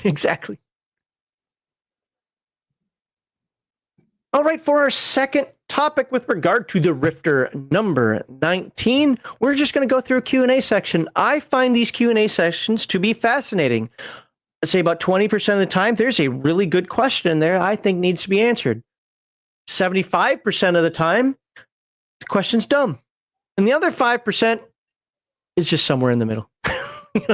Exactly. All right, for our second topic with regard to the Rifter number 19, we're just going to go through a Q&A section. I find these Q&A sessions to be fascinating. I'd say about 20% of the time, there's a really good question there I think needs to be answered. 75% of the time, the question's dumb. And the other 5% is just somewhere in the middle.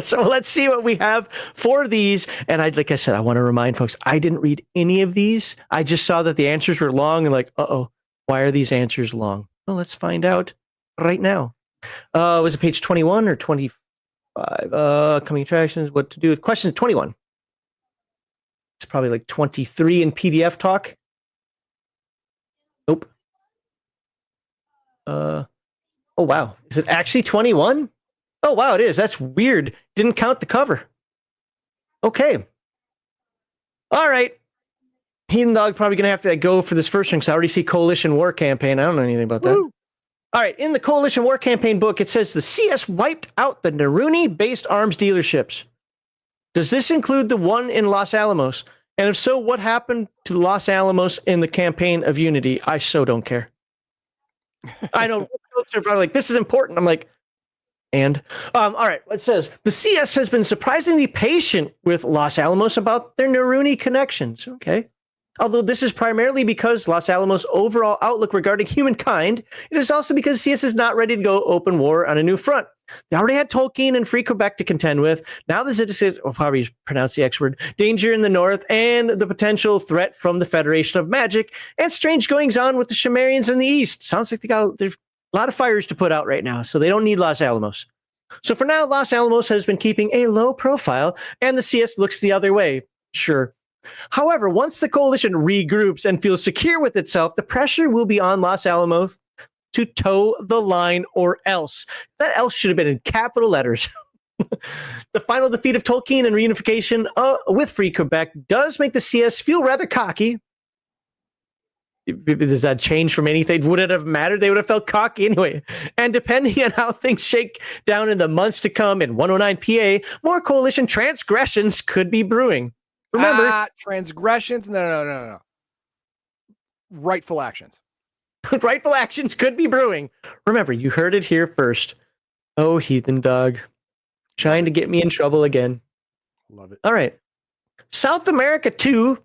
So let's see what we have for these. And like I said, I want to remind folks, I didn't read any of these. I just saw that the answers were long and like, why are these answers long? Well, let's find out right now. Was it page 21 or 25? Coming attractions, what to do with question 21. It's probably like 23 in PDF talk. Nope. Oh, wow. Is it actually 21? Oh, wow, it is. That's weird. Didn't count the cover. Okay. All right. Heathen Dog probably going to have to go for this first one because I already see Coalition War Campaign. I don't know anything about that. Woo. All right. In the Coalition War Campaign book, it says the CS wiped out the Naruni-based arms dealerships. Does this include the one in Los Alamos? And if so, what happened to Los Alamos in the Campaign of Unity? I so don't care. I know folks are probably like, this is important. I'm like, all right, it says the CS has been surprisingly patient with Los Alamos about their Naruni connections. Okay. Although this is primarily because Los Alamos' overall outlook regarding humankind, it is also because CS is not ready to go open war on a new front. They already had Tolkien and Free Quebec to contend with. Now the citizens, probably pronounce the X word, danger in the north, and the potential threat from the Federation of Magic, and strange goings on with the Shimerians in the east. Sounds like there's a lot of fires to put out right now, so they don't need Los Alamos. So for now, Los Alamos has been keeping a low profile, and the CS looks the other way. Sure. However, once the coalition regroups and feels secure with itself, the pressure will be on Los Alamos to toe the line or else. That else should have been in capital letters. The final defeat of Tolkien and reunification with Free Quebec does make the CS feel rather cocky. Does that change from anything? Would it have mattered? They would have felt cocky anyway. And depending on how things shake down in the months to come in 109 PA, more coalition transgressions could be brewing. Remember, transgressions? No. Rightful actions. Rightful actions could be brewing. Remember, you heard it here first. Oh, Heathen Dog. Trying to get me in trouble again. Love it. All right. South America 2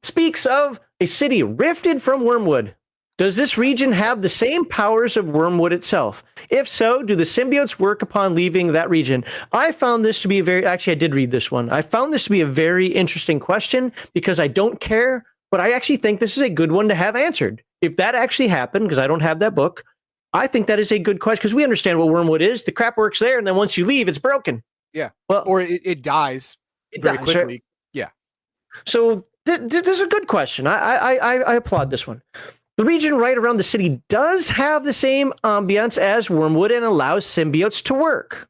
speaks of a city rifted from Wormwood. Does this region have the same powers of Wormwood itself? If so, do the symbiotes work upon leaving that region? I found this to be I did read this one. I found this to be a very interesting question because I don't care, but I actually think this is a good one to have answered. If that actually happened, because I don't have that book, I think that is a good question because we understand what Wormwood is. The crap works there, and then once you leave, it's broken. Yeah. Well, or it dies very quickly. Right? Yeah. So this is a good question. I applaud this one. The region right around the city does have the same ambience as Wormwood and allows symbiotes to work.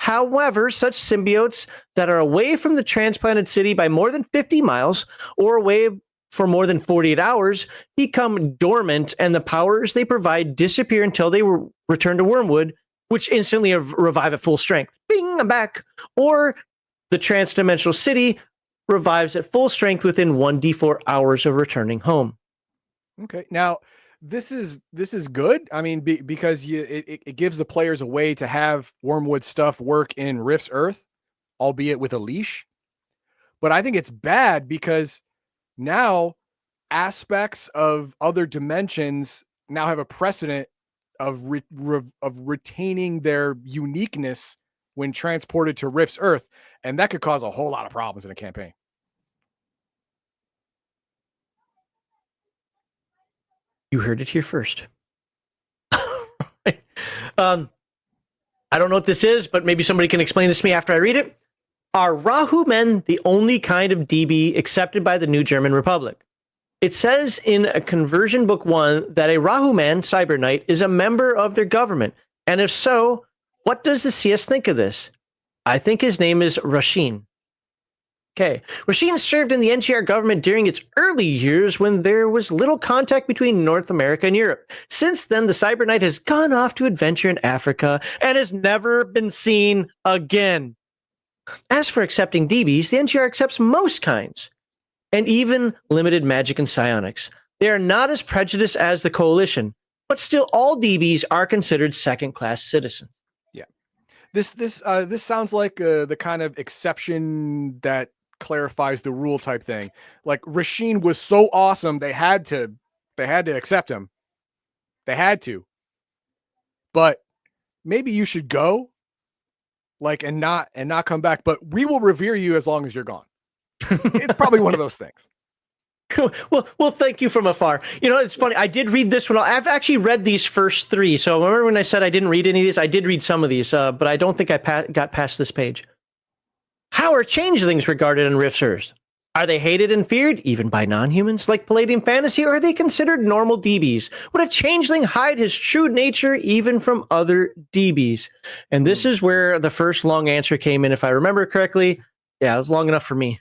However, such symbiotes that are away from the transplanted city by more than 50 miles or away for more than 48 hours become dormant, and the powers they provide disappear until they return to Wormwood, which instantly revive at full strength. Bing, I'm back. Or the transdimensional city revives at full strength within 1d4 hours of returning home. Okay. Now, this is good. I mean, because it gives the players a way to have Wormwood stuff work in Rift's Earth, albeit with a leash. But I think it's bad because now aspects of other dimensions now have a precedent of retaining their uniqueness when transported to Rift's Earth, and that could cause a whole lot of problems in a campaign. You heard it here first. I don't know what this is, but maybe somebody can explain this to me after I read it. Are Rahu men the only kind of DB accepted by the New German Republic? It says in a Conversion Book 1 that a Rahu man, Cyber Knight, is a member of their government. And if so, what does the CS think of this? I think his name is Rasheen. Okay. Rasheen served in the NGR government during its early years when there was little contact between North America and Europe. Since then, the Cyber Knight has gone off to adventure in Africa and has never been seen again. As for accepting DBs, the NGR accepts most kinds, and even limited magic and psionics. They are not as prejudiced as the Coalition, but still all DBs are considered second-class citizens. Yeah. This sounds like the kind of exception that clarifies the rule type thing. Like Rasheen was so awesome, they had to accept him. They had to. But maybe you should go, like, and not come back. But we will revere you as long as you're gone. It's probably one of those things. Well, thank you from afar. You know, it's funny. I did read this one. I've actually read these first three. So remember when I said I didn't read any of these? I did read some of these, but I don't think I got past this page. How are changelings regarded in Rift's Earth? Are they hated and feared, even by non-humans like Palladium Fantasy, or are they considered normal DBs? Would a changeling hide his true nature even from other DBs? And this is where the first long answer came in, if I remember correctly. Yeah, it was long enough for me.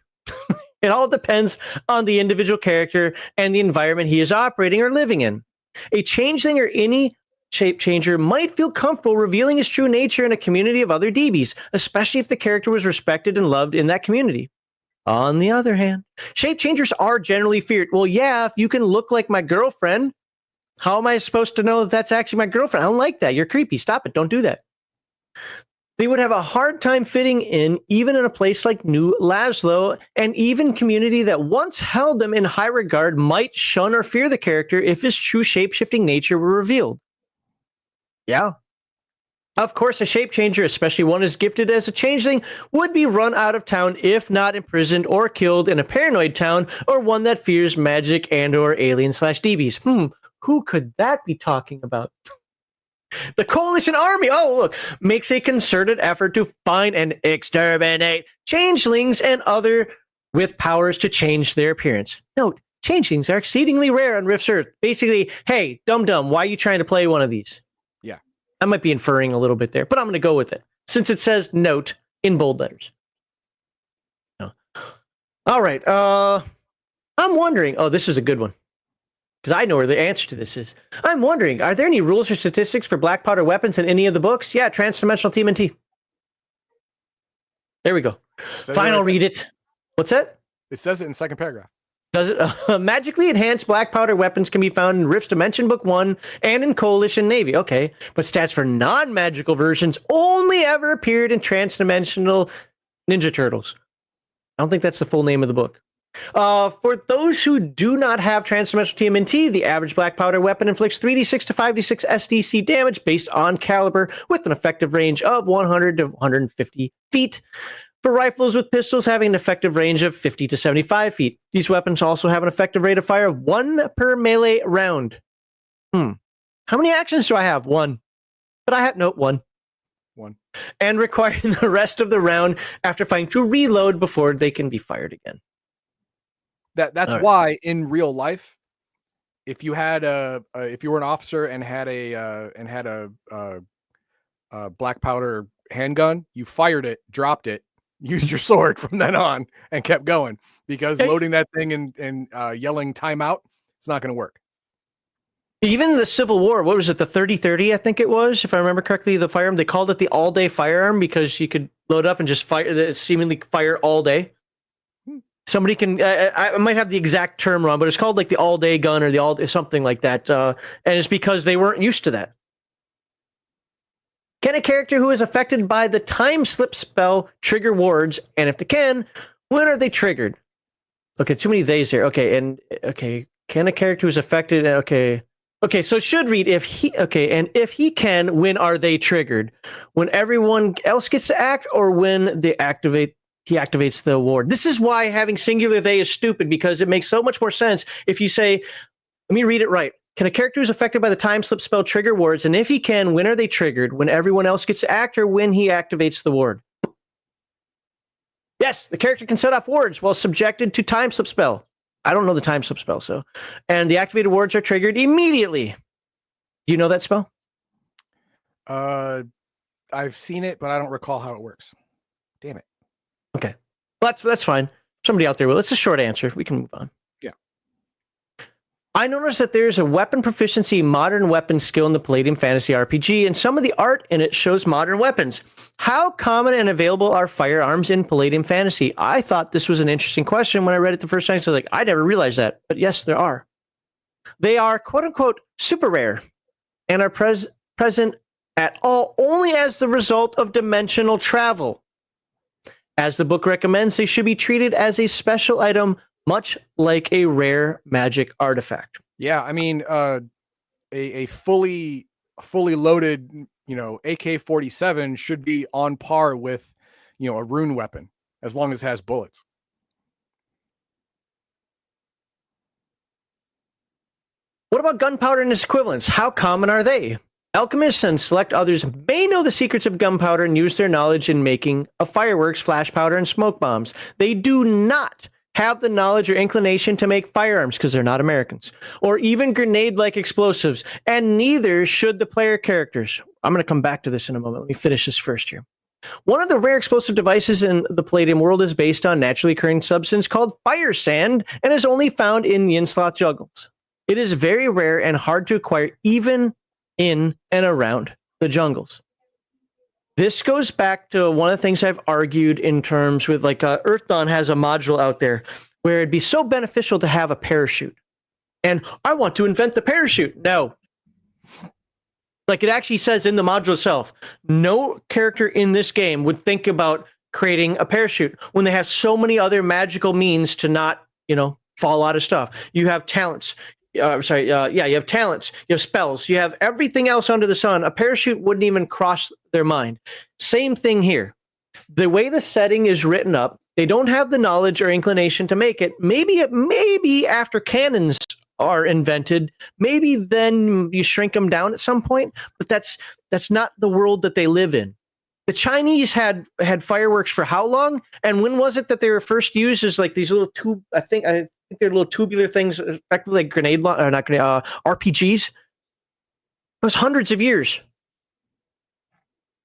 It all depends on the individual character and the environment he is operating or living in. A changeling or any shape changer might feel comfortable revealing his true nature in a community of other DBs, especially if the character was respected and loved in that community. On the other hand, shape changers are generally feared. Well, yeah, if you can look like my girlfriend, how am I supposed to know that that's actually my girlfriend? I don't like that. You're creepy. Stop it. Don't do that. They would have a hard time fitting in, even in a place like New Laszlo, and even community that once held them in high regard might shun or fear the character if his true shape-shifting nature were revealed. Yeah. Of course, a shape changer, especially one as gifted as a changeling, would be run out of town if not imprisoned or killed in a paranoid town or one that fears magic and or alien/DBs. Who could that be talking about? The Coalition Army, makes a concerted effort to find and exterminate changelings and other with powers to change their appearance. Note, changelings are exceedingly rare on Rift's Earth. Basically, hey, dum-dum, why are you trying to play one of these? Yeah. I might be inferring a little bit there, but I'm going to go with it, since it says note in bold letters. All right, I'm wondering, this is a good one, because I know where the answer to this is. I'm wondering, are there any rules or statistics for black powder weapons in any of the books? Yeah, Transdimensional TMNT. There we go. Fine, I'll read it. What's that? It says it in the second paragraph. Does it? Magically enhanced black powder weapons can be found in Rift's Dimension Book 1 and in Coalition Navy. Okay, but stats for non-magical versions only ever appeared in Transdimensional Ninja Turtles. I don't think that's the full name of the book. For those who do not have Transdimensional TMNT, the average black powder weapon inflicts 3d6 to 5d6 SDC damage based on caliber with an effective range of 100 to 150 feet. For rifles with pistols having an effective range of 50 to 75 feet. These weapons also have an effective rate of fire of 1 per melee round. How many actions do I have? 1. But I have, nope, 1. 1. And requiring the rest of the round after firing to reload before they can be fired again. That's why in real life, if you had if you were an officer and had a black powder handgun, you fired it, dropped it, used your sword from then on, and kept going, because loading that thing and yelling timeout, it's not going to work. Even the Civil War, what was it, the 30-30, I think it was, if I remember correctly, the firearm, they called it the all-day firearm because you could load up and just fire, seemingly fire all day. Somebody can, I might have the exact term wrong, but it's called like the all-day gun or the all-day, something like that, and it's because they weren't used to that. Can a character who is affected by the time slip spell trigger wards? And if they can, when are they triggered? Okay, too many theys there. Okay, can a character who's affected? Okay, so it should read if he can, when are they triggered? When everyone else gets to act, or when he activates the ward. This is why having singular they is stupid, because it makes so much more sense if you say, let me read it right. Can a character who's affected by the time slip spell trigger wards? And if he can, when are they triggered? When everyone else gets to act, or when he activates the ward? Yes, the character can set off wards while subjected to time slip spell. I don't know the time slip spell, so. And the activated wards are triggered immediately. Do you know that spell? I've seen it, but I don't recall how it works. Damn it. Okay. Well, that's fine. Somebody out there will. It's a short answer. We can move on. Yeah. I noticed that there's a weapon proficiency modern weapon skill in the Palladium Fantasy RPG, and some of the art in it shows modern weapons. How common and available are firearms in Palladium Fantasy? I thought this was an interesting question when I read it the first time. So I was like, I never realized that. But yes, there are. They are quote unquote super rare and are present at all only as the result of dimensional travel. As the book recommends, they should be treated as a special item, much like a rare magic artifact. Yeah, I mean, a fully loaded, AK-47 should be on par with, a rune weapon as long as it has bullets. What about gunpowder and its equivalents? How common are they? Alchemists and select others may know the secrets of gunpowder and use their knowledge in making of fireworks, flash powder, and smoke bombs. They do not have the knowledge or inclination to make firearms because they're not Americans, or even grenade-like explosives, and neither should the player characters. I'm going to come back to this in a moment. Let me finish this first here. One of the rare explosive devices in the Palladium world is based on naturally occurring substance called fire sand and is only found in Yinsloth jungles. It is very rare and hard to acquire even in and around the jungles. This goes back to one of the things I've argued in terms with like Earth Dawn has a module out there where it'd be so beneficial to have a parachute. And I want to invent the parachute. No. Like it actually says in the module itself, no character in this game would think about creating a parachute when they have so many other magical means to not, fall out of stuff. You have talents. You have talents, you have spells, you have everything else under the sun. A parachute wouldn't even cross their mind. Same thing here. The way the setting is written up, they don't have the knowledge or inclination to make it. Maybe after cannons are invented, maybe then you shrink them down at some point, but that's not the world that they live in. The Chinese had fireworks for how long? And when was it that they were first used as like these little tube, I think they're little tubular things, effectively like RPGs. It was hundreds of years.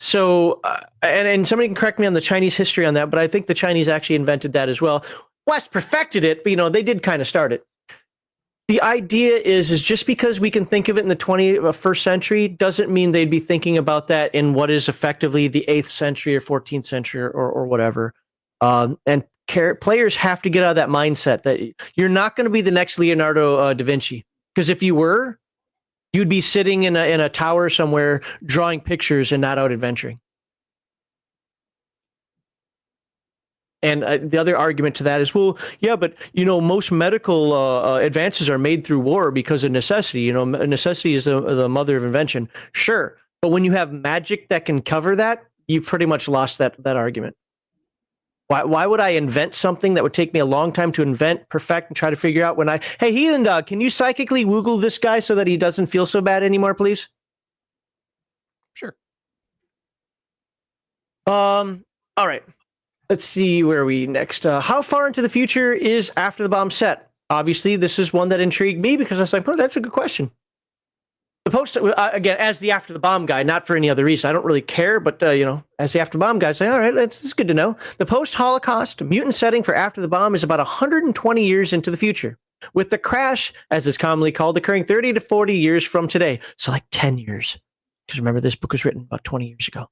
So, and somebody can correct me on the Chinese history on that, but I think the Chinese actually invented that as well. West perfected it, but they did kind of start it. The idea is just because we can think of it in the 21st century doesn't mean they'd be thinking about that in what is effectively the 8th century or 14th century or whatever. And players have to get out of that mindset that you're not going to be the next Leonardo da Vinci. Because if you were, you'd be sitting in a tower somewhere drawing pictures and not out adventuring. And the other argument to that is, well, yeah, but most medical advances are made through war because of necessity. Necessity is the mother of invention. Sure, but when you have magic that can cover that, you've pretty much lost that argument. Why would I invent something that would take me a long time to invent, perfect, and try to figure out hey, Heathen Dog, can you psychically woogle this guy so that he doesn't feel so bad anymore, please? Sure. All right. Let's see where are we next. How far into the future is After the Bomb set? Obviously, this is one that intrigued me because I was like, that's a good question. The post, again, as the After the Bomb guy, not for any other reason. I don't really care, but, as the After the Bomb guy, I say, all right, that's good to know. The post-Holocaust mutant setting for After the Bomb is about 120 years into the future, with the crash, as is commonly called, occurring 30 to 40 years from today. So like 10 years. Because remember, this book was written about 20 years ago.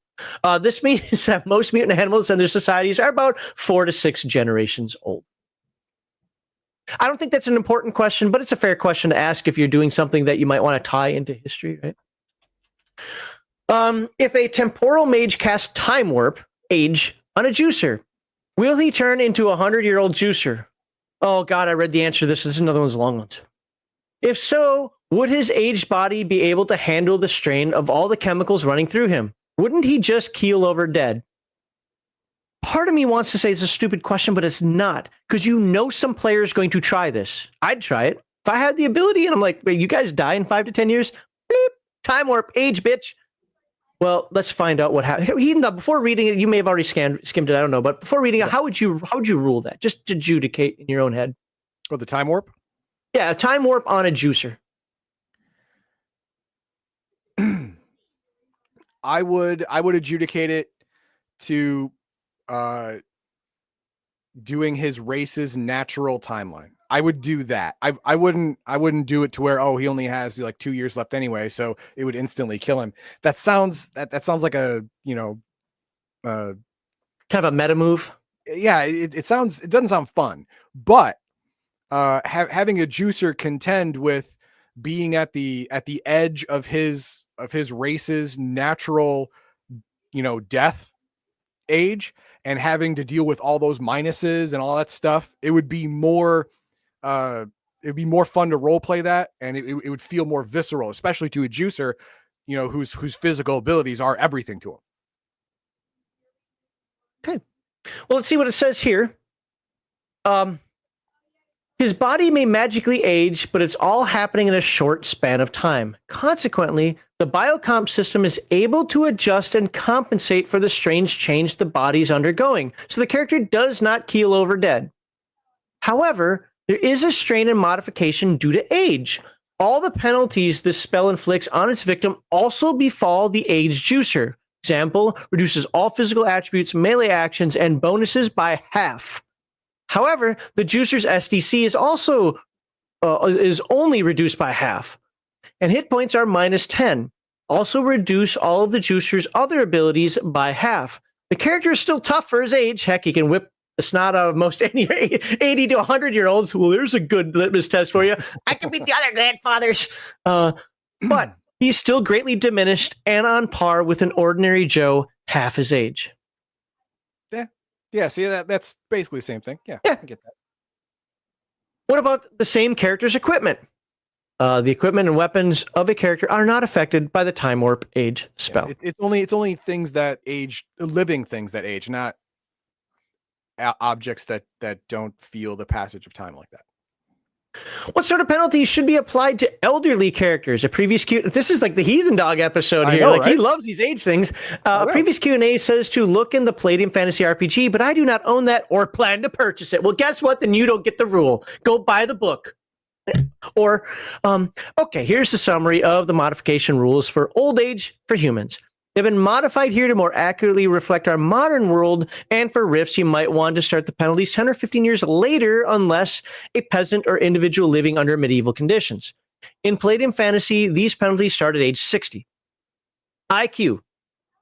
This means that most mutant animals and their societies are about 4 to 6 generations old. I don't think that's an important question, but it's a fair question to ask if you're doing something that you might want to tie into history, right? If a temporal mage casts Time Warp Age on a juicer, will he turn into a 100-year-old juicer? Oh, God, I read the answer to this. This is another one of those long ones. If so, would his aged body be able to handle the strain of all the chemicals running through him? Wouldn't he just keel over dead? Part of me wants to say it's a stupid question, but it's not, because some player is going to try this. I'd try it. If I had the ability and I'm like, wait, you guys die in 5 to 10 years? Beep, Time Warp, age, bitch. Well, let's find out what happened. Before reading it, you may have already skimmed it, I don't know, but before reading it, how would you rule that? Just to adjudicate in your own head. Oh, the Time Warp? Yeah, a Time Warp on a juicer. I would adjudicate it to doing his race's natural timeline. I would do that. I wouldn't do it to where, oh, he only has like 2 years left anyway, so it would instantly kill him. That sounds like a, uh Kind of a meta move. yeah, it doesn't sound fun. But having a juicer contend with being at the edge of his race's natural, death age, and having to deal with all those minuses and all that stuff, it would be more fun to role play that, and it would feel more visceral, especially to a juicer, whose physical abilities are everything to him. Okay. Well, let's see what it says here. His body may magically age, but it's all happening in a short span of time. Consequently, the biocomp system is able to adjust and compensate for the strange change the body's undergoing, so the character does not keel over dead. However, there is a strain and modification due to age. All the penalties this spell inflicts on its victim also befall the aged juicer. Example, reduces all physical attributes, melee actions, and bonuses by half. However, the juicer's SDC is also is only reduced by half, and hit points are minus 10. Also reduce all of the juicer's other abilities by half. The character is still tough for his age. Heck, he can whip the snot out of most any 80 to 100-year-olds. Well, there's a good litmus test for you. I can beat the other grandfathers. But he's still greatly diminished and on par with an ordinary Joe half his age. Yeah, see, that's basically the same thing. Yeah, I get that. What about the same character's equipment? The equipment and weapons of a character are not affected by the time warp age spell. Yeah, it's only things that age, living things that age, not objects that don't feel the passage of time like that. What sort of penalties should be applied to elderly characters? A previous Q. This is like the Heathen Dog episode here. Like, right? He loves these age things. A previous Q&A says to look in the Palladium Fantasy RPG, but I do not own that or plan to purchase it. Well, guess what? Then you don't get the rule. Go buy the book. Or, okay, here's the summary of the modification rules for old age for humans. They've been modified here to more accurately reflect our modern world, and for rifts, you might want to start the penalties 10 or 15 years later unless a peasant or individual living under medieval conditions. In Palladium Fantasy, these penalties start at age 60. IQ,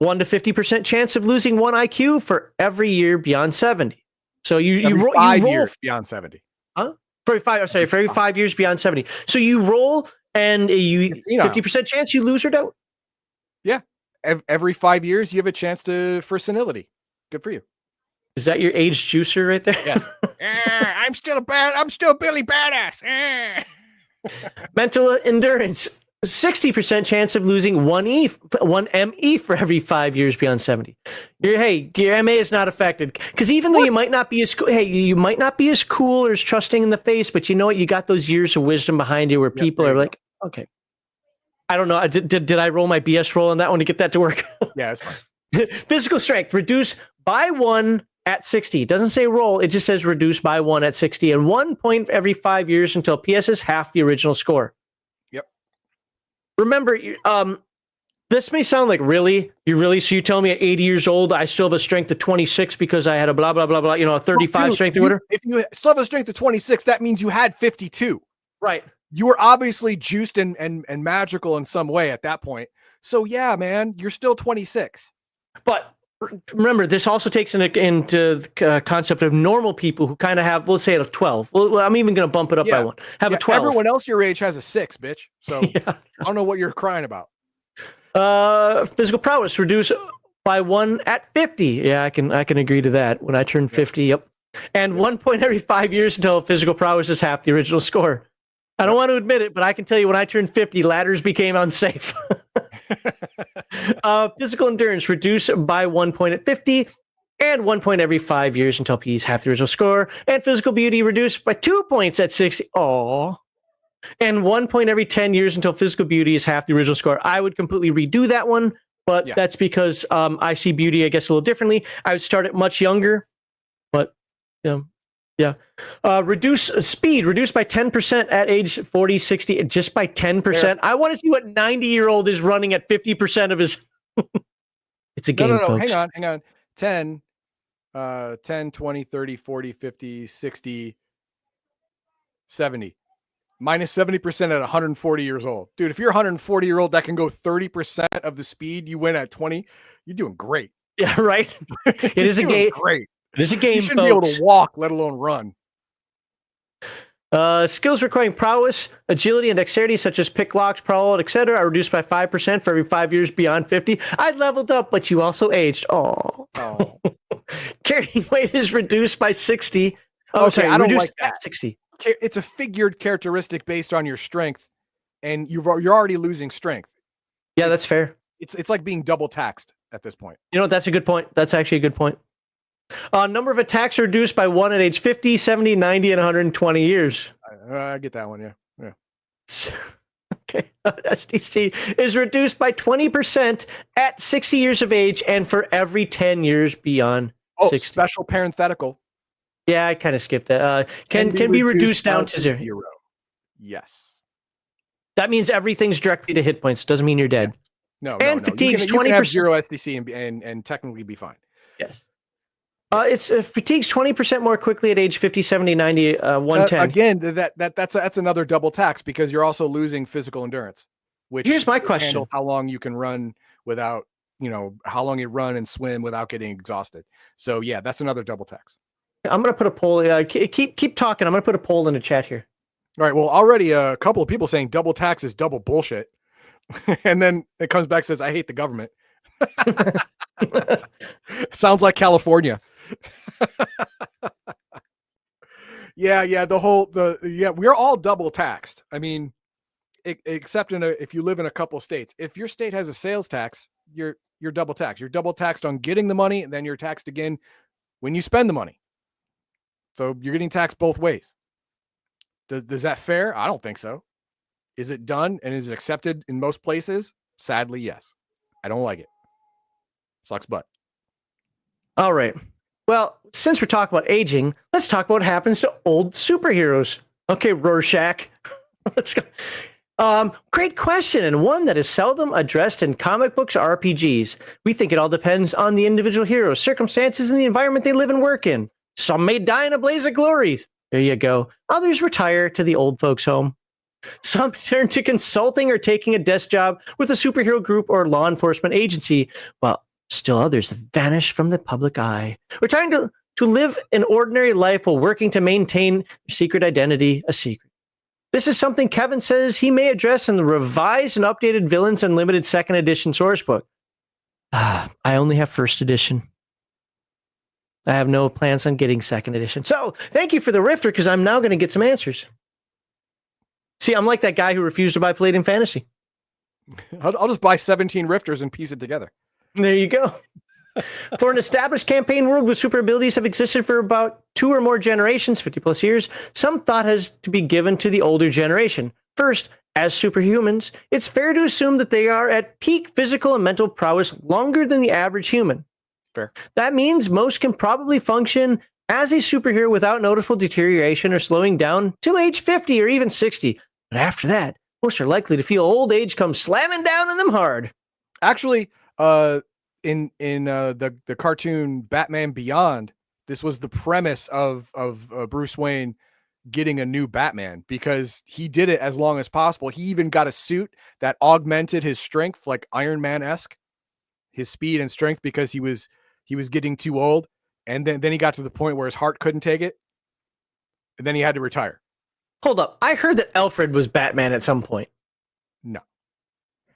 1 to 50% chance of losing 1 IQ for every year beyond 70. So you roll 5 years beyond 70. Huh? For every 5 years beyond 70. So you roll and you 50% chance you lose or don't? Yeah. Every 5 years, you have a chance for senility. Good for you. Is that your age juicer right there? Yes. I'm still Billy Badass. Mental endurance, 60% chance of losing 1 ME for every 5 years beyond 70. Your MA is not affected, because even though you might not be as cool or as trusting in the face, but you know what? You got those years of wisdom behind you where people are like, okay. I don't know. Did I roll my BS roll on that one to get that to work? Yeah, it's fine. Physical strength, reduce by 1 at 60. It doesn't say roll. It just says reduce by 1 at 60, and 1 point every 5 years until PS is half the original score. Yep. Remember, this may sound like so you tell me at 80 years old, I still have a strength of 26 because I had a blah, blah, blah, blah, a 35 strength or whatever? If you still have a strength of 26, that means you had 52. Right. You were obviously juiced and magical in some way at that point. So yeah, man, you're still 26. But remember, this also takes into the concept of normal people who kind of have, we'll say, a 12. Well, I'm even going to bump it up by 1. Have a 12. Everyone else your age has a 6, bitch. So I don't know what you're crying about. Physical prowess, reduce by 1 at 50. Yeah, I can agree to that. When I turn 50, yep. And 1 point every 5 years until physical prowess is half the original score. I don't want to admit it, but I can tell you when I turned 50, ladders became unsafe. Physical endurance, reduce by 1 point at 50, and 1 point every 5 years until P is half the original score. And physical beauty, reduced by 2 points at 60. Aww. And 1 point every 10 years until physical beauty is half the original score. I would completely redo that one, but that's because I see beauty, I guess, a little differently. I would start it much younger, but yeah. Reduce speed, reduced by 10% at age 40, 60, just by 10%. Yeah. I want to see what 90-year-old is running at 50% of his. It's a game, folks. Hang on. 10 10, 20, 30, 40, 50, 60, 70. Minus 70% at 140 years old. Dude, if you're 140-year-old that can go 30% of the speed you went at 20, you're doing great. Yeah, right. It is a You're doing game. great. It is a You game, shouldn't be able folks. to walk, let alone run. Skills requiring prowess, agility, and dexterity, such as pick locks, prowl, etc., are reduced by 5% for every 5 years beyond 50. I leveled up, but you also aged. Oh. Carrying weight is reduced by 60. Oh, Okay, sorry, I don't reduced like that. at 60. It's a figured characteristic based on your strength, and you're already losing strength. Yeah, that's fair. It's like being double taxed at this point. You know, that's a good point. That's actually a good point. Number of attacks are reduced by 1 at age 50, 70, 90, and 120 years. I get that one, yeah. Okay. SDC is reduced by 20% at 60 years of age and for every 10 years beyond 60. Special parenthetical. Yeah, I kind of skipped that. Can be reduced down to 0. Yes. That means everything's directly to hit points. Doesn't mean you're dead. Yes. No. Fatigue's 20%. You can have 0 SDC and technically be fine. Yes. It's fatigues 20% more quickly at age 50, 70, 90, 110. Again, that's another double tax because you're also losing physical endurance. Which here's my question: how long you can run without, how long you run and swim without getting exhausted. So yeah, that's another double tax. I'm gonna put a poll. Keep talking. I'm gonna put a poll in the chat here. All right. Well, already a couple of people saying double tax is double bullshit, and then it comes back and says I hate the government. Sounds like California. Yeah, we're all double taxed. I mean, except if you live in a couple states. If your state has a sales tax, you're double taxed. You're double taxed on getting the money, and then you're taxed again when you spend the money. So you're getting taxed both ways. Does that fair? I don't think so. Is it done and is it accepted in most places? Sadly, yes. I don't like it. Sucks butt. All right. Well, since we're talking about aging, let's talk about what happens to old superheroes. Okay, Rorschach. Let's go. Great question, and one that is seldom addressed in comic books or RPGs. We think it all depends on the individual hero's circumstances and the environment they live and work in. Some may die in a blaze of glory. There you go. Others retire to the old folks' home. Some turn to consulting or taking a desk job with a superhero group or law enforcement agency, while still others vanish from the public eye. We're trying to live an ordinary life while working to maintain their secret identity a secret. This is something Kevin says he may address in the revised and updated Villains Unlimited 2nd edition sourcebook. I only have 1st edition. I have no plans on getting 2nd edition. So thank you for the Rifter, because I'm now going to get some answers. See, I'm like that guy who refused to buy Palladium Fantasy. I'll just buy 17 Rifters and piece it together. There you go. For an established campaign world with super abilities have existed for about 2 or more generations, 50 plus years, some thought has to be given to the older generation. First, as superhumans, it's fair to assume that they are at peak physical and mental prowess longer than the average human. Fair. That means most can probably function as a superhero without noticeable deterioration or slowing down till age 50 or even 60. But after that, most are likely to feel old age come slamming down on them hard. Actually, in the cartoon Batman Beyond, this was the premise of Bruce Wayne getting a new Batman, because he did it as long as possible. He even got a suit that augmented his strength, like Iron Man-esque, his speed and strength, because he was getting too old. And then he got to the point where his heart couldn't take it. And then he had to retire. Hold up. I heard that Alfred was Batman at some point. No.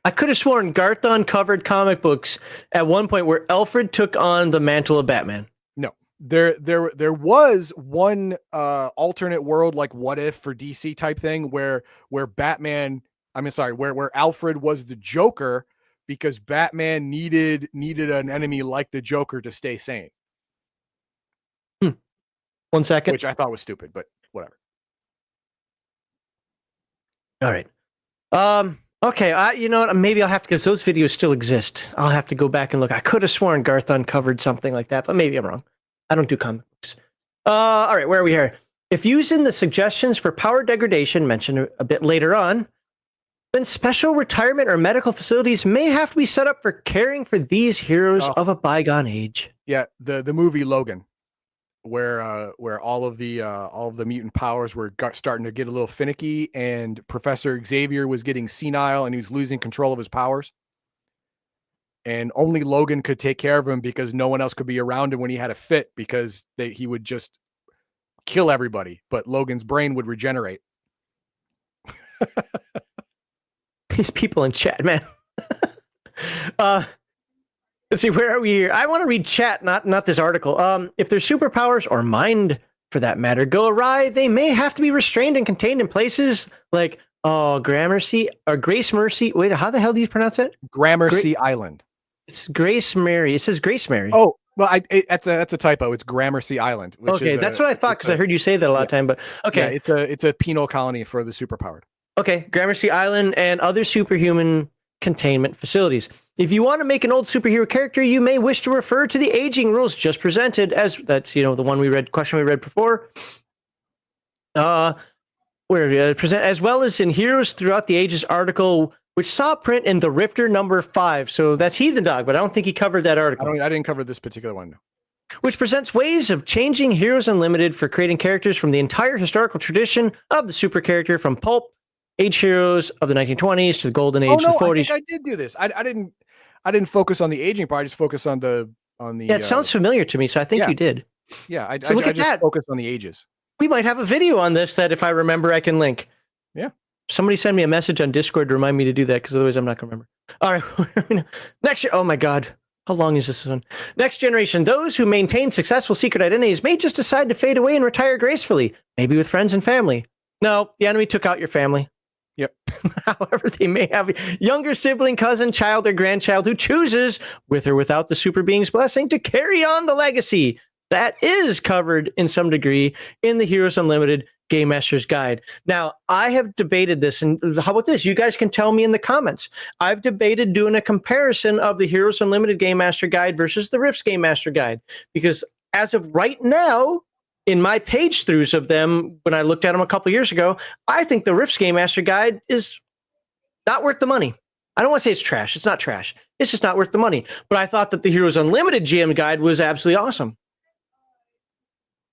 I could have sworn Garthon covered comic books at one point where Alfred took on the mantle of Batman. No. There was one alternate world, like What If for DC type thing, where Alfred was the Joker, because Batman needed an enemy like the Joker to stay sane. 1 second. Which I thought was stupid, but whatever. All right. Okay. You know what? Maybe I'll have to, because those videos still exist. I'll have to go back and look. I could have sworn Garthon covered something like that, but maybe I'm wrong. I don't do comic books. All right. Where are we here? If using the suggestions for power degradation mentioned a bit later on, then special retirement or medical facilities may have to be set up for caring for these heroes of a bygone age. Yeah, the movie Logan, where all of the mutant powers were starting to get a little finicky, and Professor Xavier was getting senile and he was losing control of his powers. And only Logan could take care of him because no one else could be around him when he had a fit, because he would just kill everybody, but Logan's brain would regenerate. These people in chat, man. Let's see, where are we here? I want to read chat, not this article. If their superpowers or mind, for that matter, go awry, they may have to be restrained and contained in places like Gramercy or Grace Mercy. Wait, how the hell do you pronounce it? Gramercy Island. It's Grace Mary. It says Grace Mary. Oh, well, that's a typo. It's Gramercy Island. Okay, that's what I thought, because I heard you say that a lot of time. But okay, yeah, it's a penal colony for the superpowered. Okay, Gramercy Island and other superhuman containment facilities. If you want to make an old superhero character, you may wish to refer to the aging rules just presented, as that's the one we read, question we read before. Present, as well as in Heroes Throughout the Ages article, which saw print in the Rifter number 5. So that's Heathen Dog, but I don't think he covered that article. I didn't cover this particular one. No. Which presents ways of changing Heroes Unlimited for creating characters from the entire historical tradition of the super character, from pulp age heroes of the 1920s to the golden age of the 40s. I think I did do this. I didn't focus on the aging part. I just focused on the. Yeah, it sounds familiar to me, so I think you did. Yeah, I look at just that. Focused on the ages. We might have a video on this that, if I remember, I can link. Yeah. Somebody send me a message on Discord to remind me to do that, because otherwise I'm not going to remember. All right. Next year. Oh my God. How long is this one? Next generation. Those who maintain successful secret identities may just decide to fade away and retire gracefully, maybe with friends and family. No, the enemy took out your family. Yep. However, they may have a younger sibling, cousin, child, or grandchild who chooses, with or without the super being's blessing, to carry on the legacy. That is covered in some degree in the Heroes Unlimited Game Master's Guide. Now, I have debated this, and how about this? You guys can tell me in the comments. I've debated doing a comparison of the Heroes Unlimited Game Master Guide versus the Rifts Game Master Guide, because as of right now, in my page throughs of them, when I looked at them a couple years ago, I think the Rifts Game Master Guide is not worth the money. I don't want to say it's trash. It's not trash. It's just not worth the money. But I thought that the Heroes Unlimited GM Guide was absolutely awesome.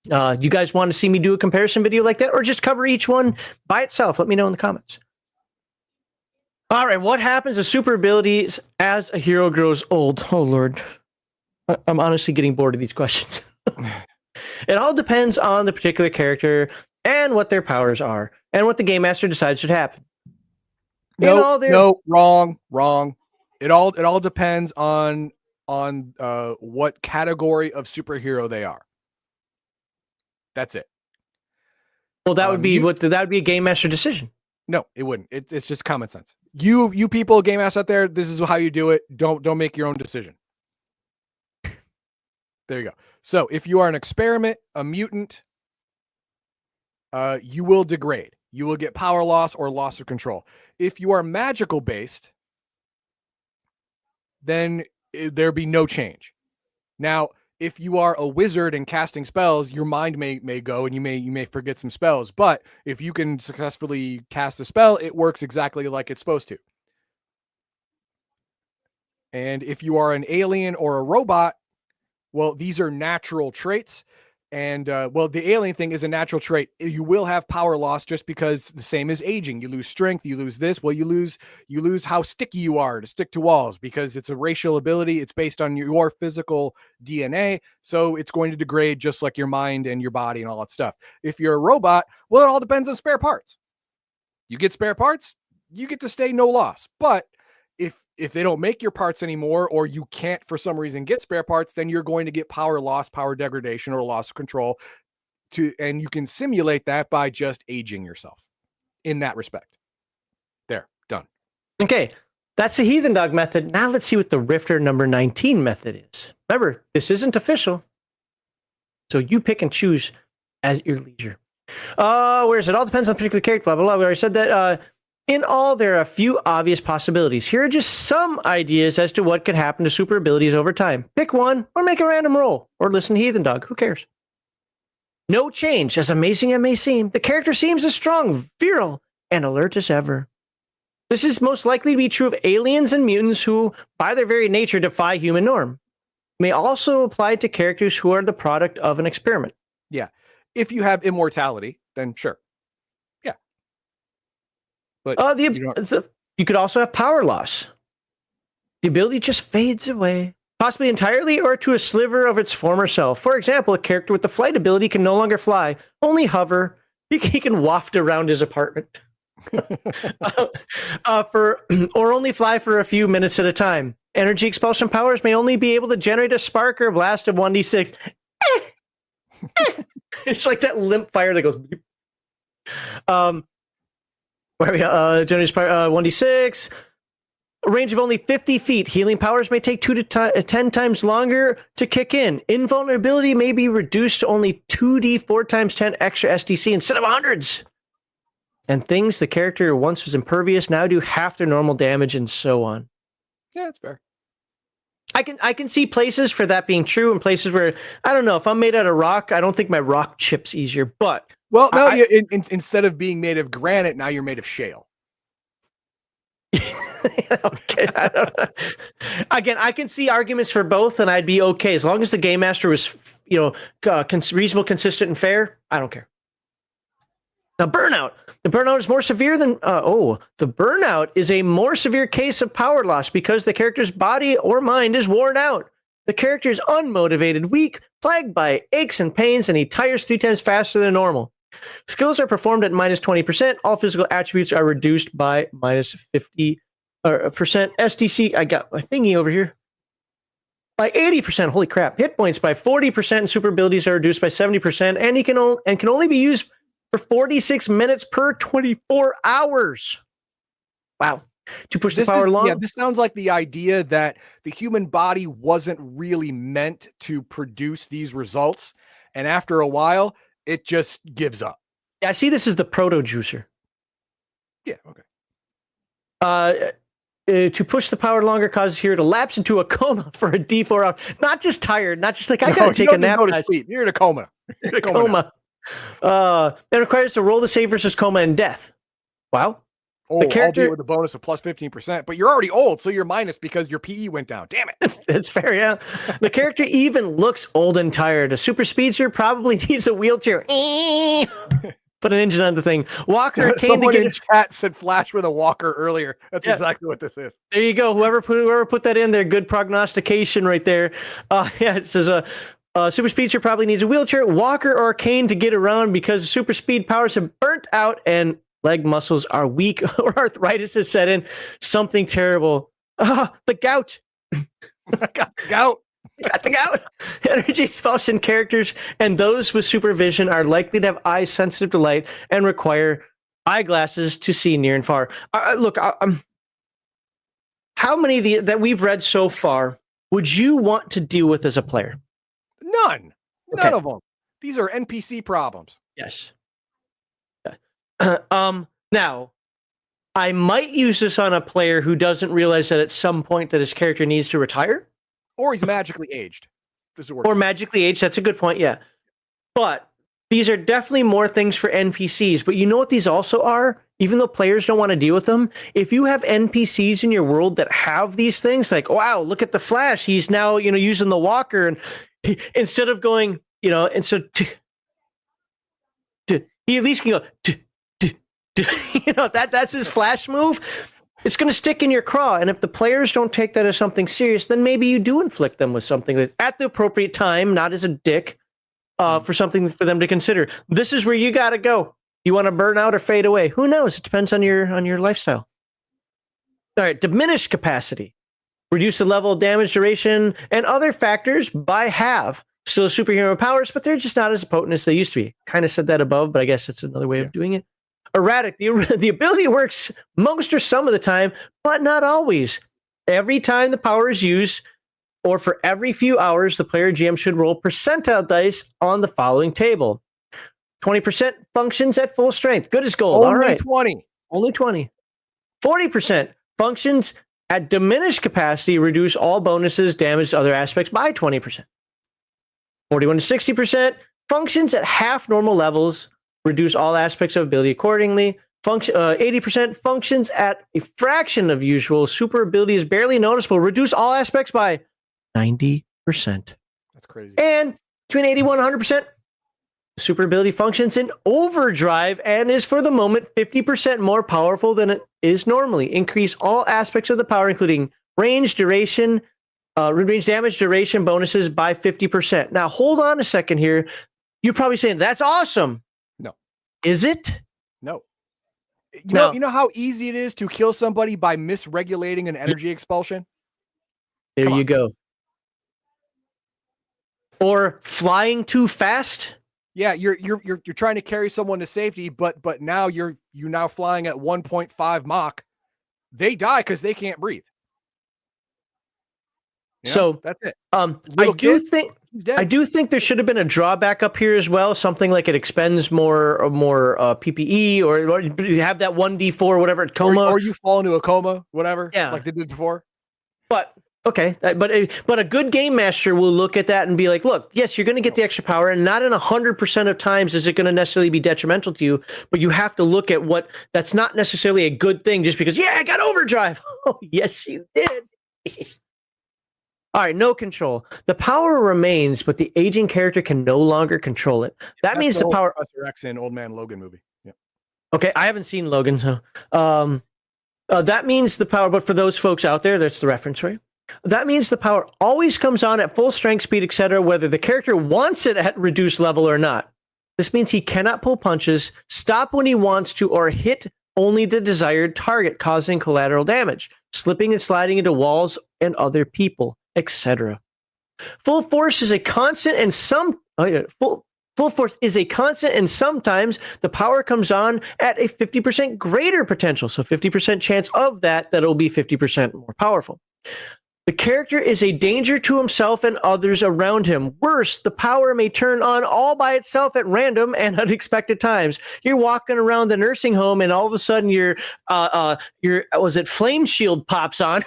You guys want to see me do a comparison video like that, or just cover each one by itself? Let me know in the comments. All right, what happens to super abilities as a hero grows old? Oh, Lord. I'm honestly getting bored of these questions. It all depends on the particular character and what their powers are, and what the Game Master decides should happen. No, wrong. It all depends on what category of superhero they are. That's it. Well, that would be that would be a Game Master decision. No, it wouldn't. It's just common sense. You people, Game Master out there, this is how you do it. Don't make your own decision. There you go. So if you are an experiment, a mutant, you will degrade. You will get power loss or loss of control. If you are magical based, then there be no change. Now, if you are a wizard and casting spells, your mind may go, and you may forget some spells. But if you can successfully cast a spell, it works exactly like it's supposed to. And if you are an alien or a robot, well, these are natural traits. And the alien thing is a natural trait. You will have power loss, just because the same as aging. You lose strength, you lose this. Well, you lose how sticky you are to stick to walls, because it's a racial ability. It's based on your physical DNA. So it's going to degrade just like your mind and your body and all that stuff. If you're a robot, well, it all depends on spare parts. You get spare parts, you get to stay no loss. But if they don't make your parts anymore, or you can't for some reason get spare parts, then you're going to get power loss, power degradation, or loss of control. And you can simulate that by just aging yourself in that respect. There, done. Okay, that's the Heathen Dog method. Now let's see what the Rifter number 19 method is. Remember, this isn't official, so you pick and choose at your leisure. Where is it? All depends on particular character, blah, blah, blah. We already said that. In all, there are a few obvious possibilities. Here are just some ideas as to what could happen to super abilities over time. Pick one, or make a random roll, or listen to Heathen Dog. Who cares? No change. As amazing as it may seem, the character seems as strong, virile, and alert as ever. This is most likely to be true of aliens and mutants who, by their very nature, defy human norm. May also apply to characters who are the product of an experiment. Yeah. If you have immortality, then sure. Yeah. But you could also have power loss. The ability just fades away, possibly entirely or to a sliver of its former self. For example, a character with the flight ability can no longer fly, only hover. He can waft around his apartment. Or only fly for a few minutes at a time. Energy expulsion powers may only be able to generate a spark or a blast of 1d6. It's like that limp fire that goes. Where we generates 1d6. A range of only 50 feet. Healing powers may take 2 to 10 times longer to kick in. Invulnerability may be reduced to only 2d4 times 10 extra SDC instead of hundreds. And things the character once was impervious now do half their normal damage, and so on. Yeah, that's fair. I can see places for that being true, and places where I don't know if I'm made out of rock. I don't think my rock chips easier. But instead of being made of granite, now you're made of shale. Okay. Again, I can see arguments for both, and I'd be okay as long as the game master was, reasonable, consistent, and fair. I don't care. Now, burnout. The burnout is more severe than the burnout is a more severe case of power loss because the character's body or mind is worn out. The character is unmotivated, weak, plagued by aches and pains, and he tires 3 times faster than normal. Skills are performed at minus 20%. All physical attributes are reduced by minus 50% SDC. I got my thingy over here. By 80%. Holy crap. Hit points by 40%, and super abilities are reduced by 70%, and he can only be used for 46 minutes per 24 hours. Wow. To push the power along. Yeah, this sounds like the idea that the human body wasn't really meant to produce these results, and after a while, it just gives up. Yeah, I see this as the proto-juicer. Yeah, okay. To push the power longer causes hero to lapse into a coma for a D4 hour. Not just tired, not just like, I gotta take a nap. Go to sleep. You're in a coma. You're in a coma. That requires to roll the save versus coma and death. Wow. Oh, the character with a bonus of plus 15%, but you're already old, so you're minus because your PE went down. Damn it. That's fair, yeah. The character even looks old and tired. A super speedster probably needs a wheelchair. Put an engine on the thing. Walker. Someone in chat said Flash with a walker earlier. That's exactly what this is. There you go. Whoever put that in there, good prognostication right there. It says super speedster probably needs a wheelchair, walker, or a cane to get around because super speed powers have burnt out and leg muscles are weak or arthritis has set in. Something terrible. The gout. I got the gout. You got the gout. Energy expulsion characters and those with supervision are likely to have eyes sensitive to light and require eyeglasses to see near and far. Look, how many that we've read so far would you want to deal with as a player? None. None of them. These are NPC problems. Yes. Now, I might use this on a player who doesn't realize that at some point that his character needs to retire. Or he's magically aged. Or magically aged. That's a good point, yeah. But these are definitely more things for NPCs. But you know what these also are? Even though players don't want to deal with them, if you have NPCs in your world that have these things, like, wow, look at the Flash. He's now, using the walker. And instead of going, he at least can go, that's his Flash move. It's going to stick in your craw. And if the players don't take that as something serious, then maybe you do inflict them with something that at the appropriate time, not as a dick, for something for them to consider. This is where you got to go. You want to burn out or fade away? Who knows? It depends on your lifestyle. All right, diminish capacity, reduce the level of damage, duration, and other factors by half. Still superhero powers, but they're just not as potent as they used to be. Kind of said that above, but I guess it's another way of doing it. Erratic. The ability works most or some of the time, but not always. Every time the power is used, or for every few hours, the player GM should roll percentile dice on the following table. 20% functions at full strength. Good as gold. All right. 20. Only 20. 40% functions at diminished capacity, reduce all bonuses, damage to other aspects by 20%. 41 to 60% functions at half normal levels, reduce all aspects of ability accordingly. function 80% functions at a fraction of usual. Super ability is barely noticeable. Reduce all aspects by 90%. That's crazy. And between 81 and 100%, super ability functions in overdrive and is for the moment 50% more powerful than it is normally. Increase all aspects of the power, including range, duration, range damage, duration bonuses by 50%. Now, hold on a second here. You're probably saying, that's awesome. No. Is it? No. You know how easy it is to kill somebody by misregulating an energy expulsion? There you go. Or flying too fast? Yeah, you're trying to carry someone to safety, but now you're now flying at 1.5 Mach. They die because they can't breathe. So that's it. I do think there should have been a drawback up here as well. Something like it expends more PPE, or you have that 1d4, whatever, coma, or you fall into a coma, whatever. Yeah, like they did before. But okay, but a good game master will look at that and be like, look, yes, you're going to get the extra power, and not in 100% of times is it going to necessarily be detrimental to you. But you have to look at what that's not necessarily a good thing just because. Yeah, I got overdrive. Oh, yes, you did. All right, no control. The power remains, but the aging character can no longer control it. That means the power. Professor X in Old Man Logan movie. Yeah. Okay, I haven't seen Logan, so that means the power. But for those folks out there, that's the reference, right? That means the power always comes on at full strength, speed, etc., whether the character wants it at reduced level or not. This means he cannot pull punches, stop when he wants to, or hit only the desired target, causing collateral damage, slipping and sliding into walls and other people, etc. Full force is a constant, and full force is a constant, and sometimes the power comes on at a 50% greater potential. So 50% chance of that it'll be 50% more powerful. The character is a danger to himself and others around him. Worse, the power may turn on all by itself at random and unexpected times. You're walking around the nursing home, and all of a sudden your flame shield pops on,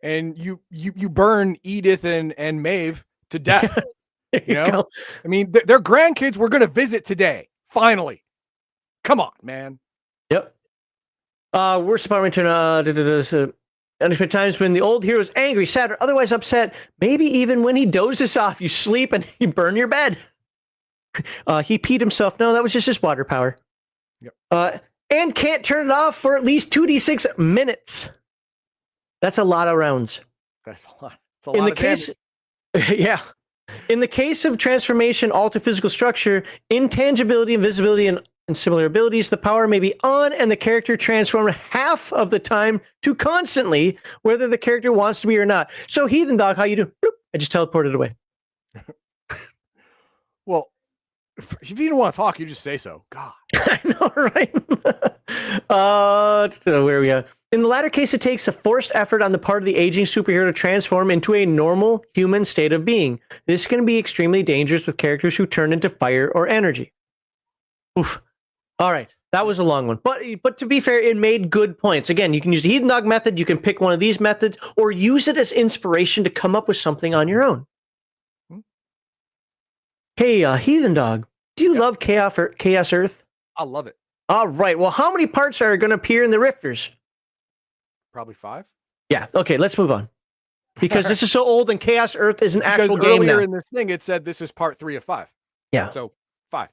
and you burn Edith and Maeve to death. You know, I mean, their grandkids were going to visit today. Finally, come on, man. Yep. Worst department turn unexpected times when the old hero is angry, sad, or otherwise upset. Maybe even when he dozes off, you sleep and you burn your bed. He peed himself. No, that was just his water power. Yep. And can't turn it off for at least 2d6 minutes. That's a lot of rounds. That's a lot. It's a lot. In the case, yeah. In the case of transformation, alter physical structure, intangibility, invisibility, and similar abilities, the power may be on and the character transformed half of the time to constantly, whether the character wants to be or not. So, Heathen Dog, how you do? Boop, I just teleported away. Well, if you don't want to talk, you just say so. God. I know, right? Where are we at? In the latter case, it takes a forced effort on the part of the aging superhero to transform into a normal human state of being. This can be extremely dangerous with characters who turn into fire or energy. Oof. All right. That was a long one. But to be fair, it made good points. Again, you can use the Heathen Dog method. You can pick one of these methods or use it as inspiration to come up with something on your own. Hey, Heathen Dog, do you love Chaos Earth? I love it. All right. Well, how many parts are going to appear in the Rifters? Probably 5. Yeah. Okay. Let's move on. Because this is so old and Chaos Earth is an actual game now. Earlier in this thing, it said this is part 3 of 5. Yeah. So 5.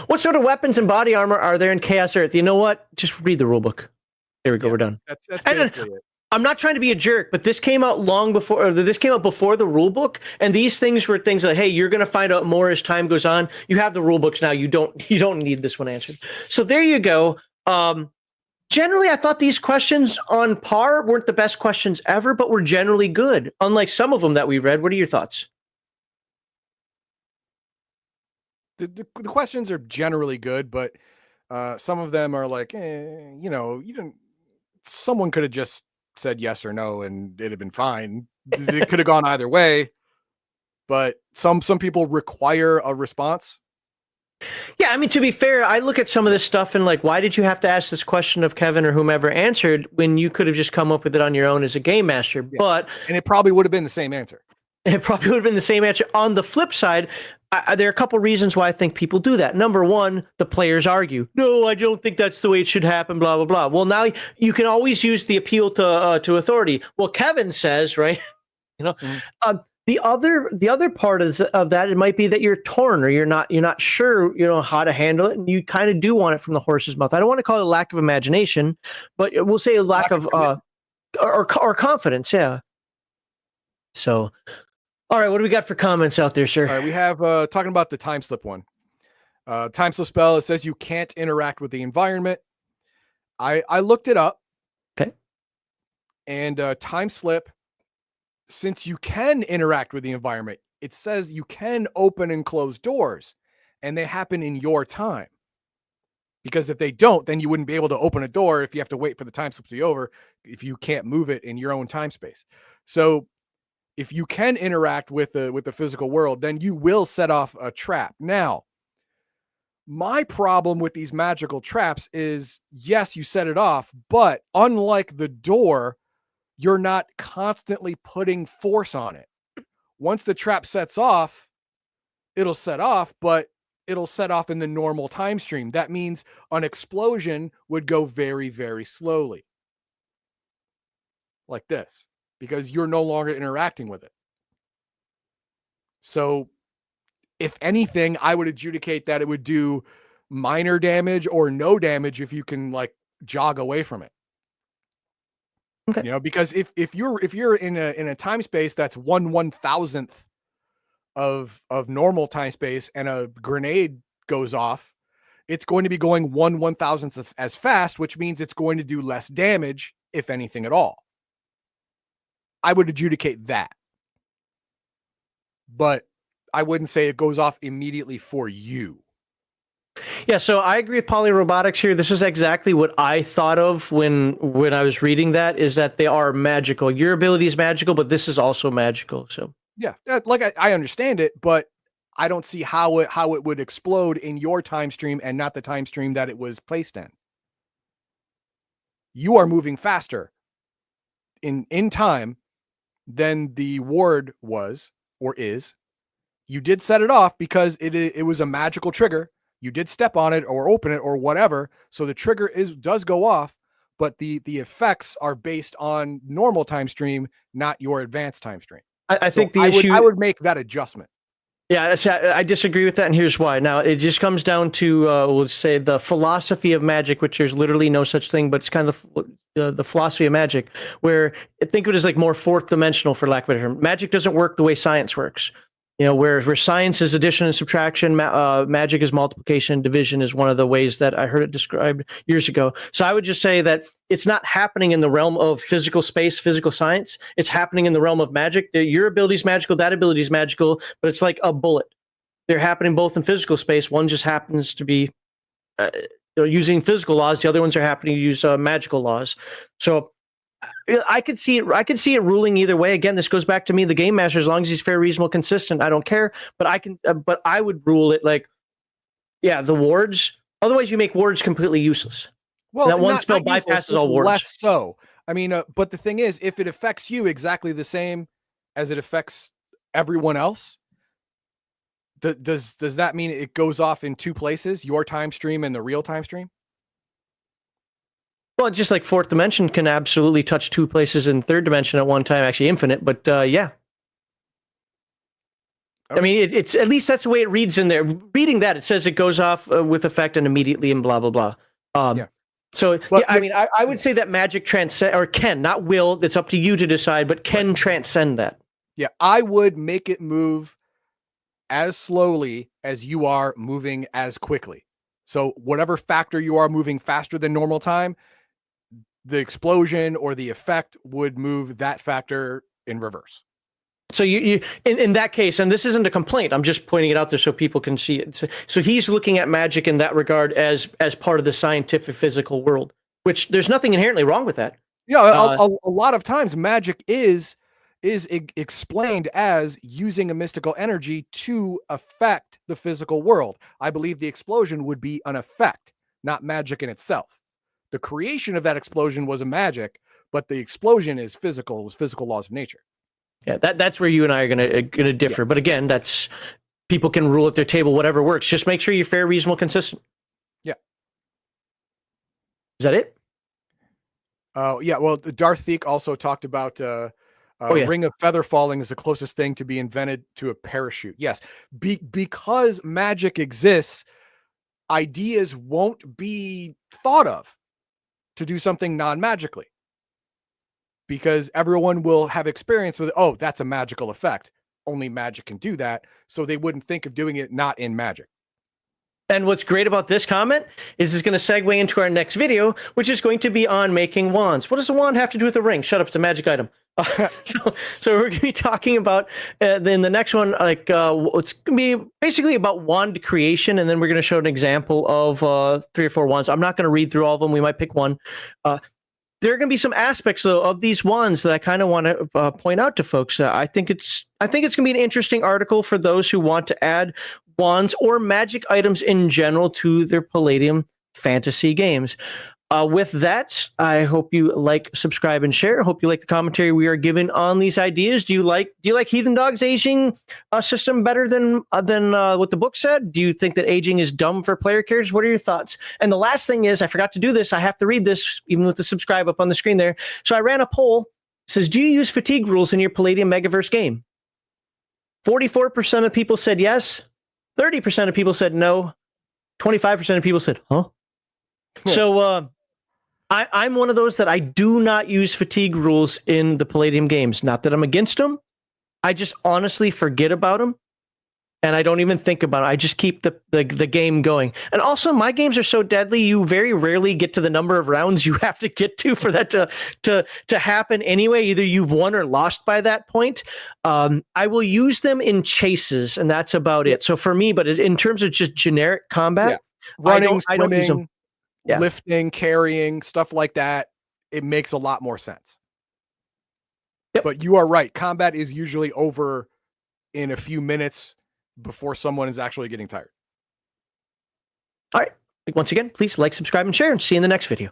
What sort of weapons and body armor are there in Chaos Earth? You know what? Just read the rulebook. There we go. We're done. That's basically it. I'm not trying to be a jerk, but this came out before the rulebook, and these things were things like, hey, you're going to find out more as time goes on. You have the rulebooks now. You don't need this one answered. So there you go. Generally, I thought these questions on par weren't the best questions ever, but were generally good. Unlike some of them that we read. What are your thoughts? The questions are generally good, but some of them are like, someone could have just said yes or no and it'd have been fine. It could have gone either way, but some people require a response. Yeah, I mean, to be fair, I look at some of this stuff and like, why did you have to ask this question of Kevin or whomever answered when you could have just come up with it on your own as a game master? Yeah. And it probably would have been the same answer. It probably would have been the same answer. On the flip side, there are a couple reasons why I think people do that. Number one, the players argue, no, I don't think that's the way it should happen, blah, blah, blah. Well, now you can always use the appeal to authority. Well, Kevin says, right, the other part of that, it might be that you're torn or you're not sure, how to handle it. And you kind of do want it from the horse's mouth. I don't want to call it a lack of imagination, but we'll say a lack of or confidence. Yeah. So, all right, what do we got for comments out there, sir? All right, we have talking about the time slip one. Time slip spell, it says you can't interact with the environment. I looked it up. Okay. And time slip, since you can interact with the environment, it says you can open and close doors, and they happen in your time. Because if they don't, then you wouldn't be able to open a door if you have to wait for the time slip to be over, if you can't move it in your own time space. So if you can interact with the physical world, then you will set off a trap. Now, my problem with these magical traps is, yes, you set it off, but unlike the door, you're not constantly putting force on it. Once the trap sets off, it'll set off, but it'll set off in the normal time stream. That means an explosion would go very, very slowly. Like this. Because you're no longer interacting with it. So, if anything, I would adjudicate that it would do minor damage or no damage if you can jog away from it. Okay. Because if you're in a time space that's 1/1000th of normal time space and a grenade goes off, it's going to be going 1/1000th as fast, which means it's going to do less damage, if anything at all. I would adjudicate that. But I wouldn't say it goes off immediately for you. Yeah, so I agree with Polyrobotics here. This is exactly what I thought of when I was reading that, is that they are magical. Your ability is magical, but this is also magical. So yeah, I understand it, but I don't see how it would explode in your time stream and not the time stream that it was placed in. You are moving faster in time than the ward was or is. You did set it off because it was a magical trigger. You did step on it or open it or whatever. So the trigger does go off, but the effects are based on normal time stream, not your advanced time stream. I think the issue I would make that adjustment. Yeah, I disagree with that, and here's why. Now, it just comes down to, we'll say, the philosophy of magic, which there's literally no such thing, but it's kind of the philosophy of magic, where think of it as more fourth dimensional, for lack of a better term. Magic doesn't work the way science works. Where science is addition and subtraction, magic is multiplication and division is one of the ways that I heard it described years ago. So I would just say that it's not happening in the realm of physical space, physical science. It's happening in the realm of magic. Your ability is magical, that ability is magical, but it's like a bullet. They're happening both in physical space. One just happens to be using physical laws. The other ones are happening to use magical laws. So I could see it ruling either way. Again, this goes back to me, the game master. As long as he's fair, reasonable, consistent, I don't care. But I would rule it the wards. Otherwise, you make wards completely useless. Well, that one spell bypasses all wards. Less so. I mean, but the thing is, if it affects you exactly the same as it affects everyone else, does that mean it goes off in two places, your time stream and the real time stream? Well, just like fourth dimension can absolutely touch two places in third dimension at one time, actually infinite, but yeah. Okay. I mean, it's at least that's the way it reads in there. Reading that, it says it goes off with effect and immediately and blah, blah, blah. Yeah. So, I mean, I would say that magic transcend, or can, not will, it's up to you to decide, but can transcend that. Yeah, I would make it move as slowly as you are moving as quickly. So whatever factor you are moving faster than normal time, the explosion or the effect would move that factor in reverse. So you in that case, and this isn't a complaint, I'm just pointing it out there so people can see it. So he's looking at magic in that regard as part of the scientific physical world, which there's nothing inherently wrong with that. Yeah, a lot of times magic is explained as using a mystical energy to affect the physical world. I believe the explosion would be an effect, not magic in itself. The creation of that explosion was a magic, but the explosion is physical laws of nature. Yeah, that's where you and I are gonna differ. Yeah. But again, people can rule at their table, whatever works. Just make sure you're fair, reasonable, consistent. Yeah. Is that it? Yeah. Well, Darth Theek also talked about ring of feather falling is the closest thing to be invented to a parachute. Yes, because magic exists, ideas won't be thought of to do something non-magically, because everyone will have experience with, oh, that's a magical effect. Only magic can do that. So they wouldn't think of doing it not in magic. And what's great about this comment is it's going to segue into our next video, which is going to be on making wands. What does a wand have to do with a ring? Shut up, it's a magic item. So we're going to be talking about in the next one, like it's going to be basically about wand creation, and then we're going to show an example of 3 or 4 wands. I'm not going to read through all of them. We might pick one. There are going to be some aspects though of these wands that I kind of want to point out to folks. I think it's going to be an interesting article for those who want to add wands or magic items in general to their Palladium fantasy games. With that, I hope you like, subscribe, and share. I hope you like the commentary we are giving on these ideas. Do you like Heathen Dog's aging system better than what the book said? Do you think that aging is dumb for player characters? What are your thoughts? And the last thing is, I forgot to do this. I have to read this, even with the subscribe up on the screen there. So I ran a poll. It says, do you use fatigue rules in your Palladium Megaverse game? 44% of people said yes. 30% of people said no. 25% of people said, huh? Cool. So I'm one of those that I do not use fatigue rules in the Palladium games. Not that I'm against them. I just honestly forget about them. And I don't even think about it. I just keep the game going. And also, my games are so deadly, you very rarely get to the number of rounds you have to get to for that to happen anyway. Either you've won or lost by that point. I will use them in chases, and that's about it. So for me, but in terms of just generic combat, running, I don't use them. Yeah. Lifting, carrying, stuff like that, it makes a lot more sense. Yep. But you are right. Combat is usually over in a few minutes before someone is actually getting tired. All right. Once again, please like, subscribe, and share, and see you in the next video.